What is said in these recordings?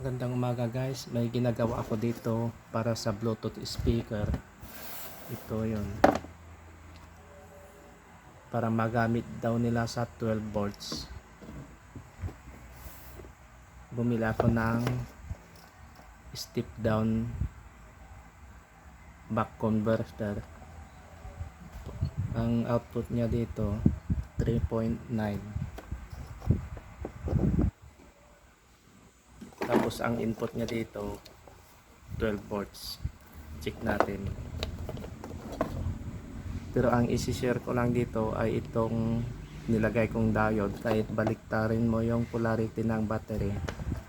Magandang umaga guys, may ginagawa ako dito para sa Bluetooth speaker. Ito yun, para magamit daw nila sa 12 volts. Bumili ako ng step down back converter. Ang output niya dito 3.9, tapos ang input niya dito 12 volts. Check natin. Pero ang isi-share ko lang dito ay itong nilagay kong diode. Kahit baliktarin mo yung polarity ng battery,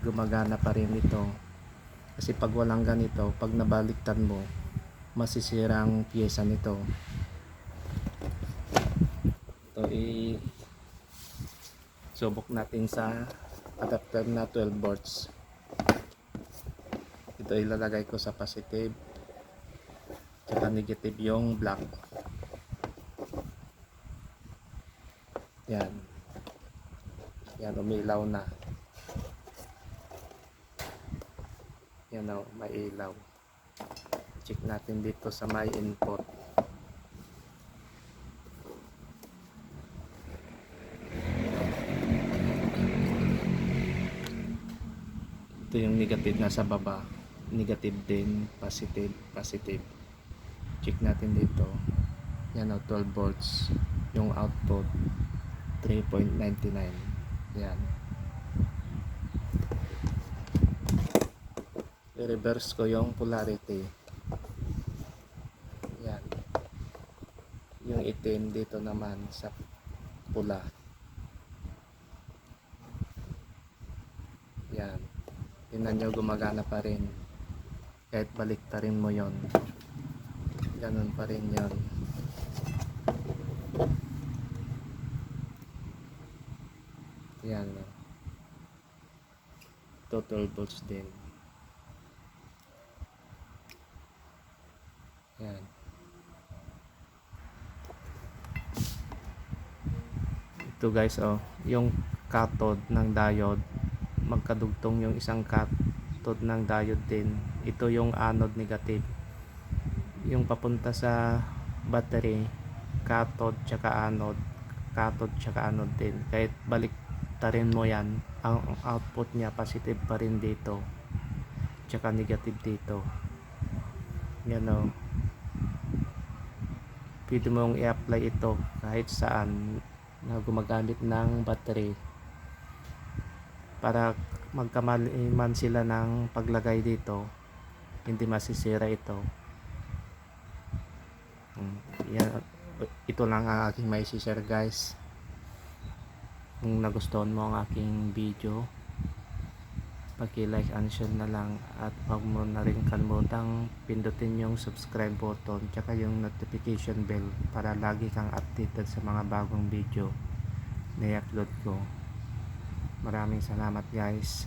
gumagana pa rin ito. Kasi pag walang ganito, pag nabaliktad mo, masisira ang pyesa nito. Ito subok natin sa adapter na 12 volts. Ito ilalagay ko sa positive at negative yung black. Yan. Yan, umilaw na. Yan o, may ilaw. Check natin dito sa my input. Ito yung negative na sa baba. Negative din, positive, positive. Check natin dito. Yan o, 12 volts. Yung output 3.99. Yan. I-reverse ko yung polarity. Yan. Yung itim dito naman sa pula. Yan. Tingnan nyo, gumagana pa rin. Kahit baliktarin mo yon, ganun pa rin yon. Yan. Total volts din. Yan. Ito guys, oh, yung cathode ng diode, magkadugtong yung isang cathode ng diode din. Ito yung anode negative. Yung papunta sa battery, cathode tsaka anode, cathode tsaka anode din. Kahit baliktarin mo yan, ang output niya positive pa rin dito tsaka negative dito. Yan o. Pwede mong i-apply ito kahit saan na gumagamit ng battery para magkamaliman sila ng paglagay dito, hindi masisira ito. Yan, ito lang ang aking may share guys. Kung nagustuhan mo ang aking video, paki-like and share na lang, at huwag mo na rin kalimutang pindutin yung subscribe button tsaka yung notification bell para lagi kang updated sa mga bagong video na i-upload ko. Maraming salamat guys.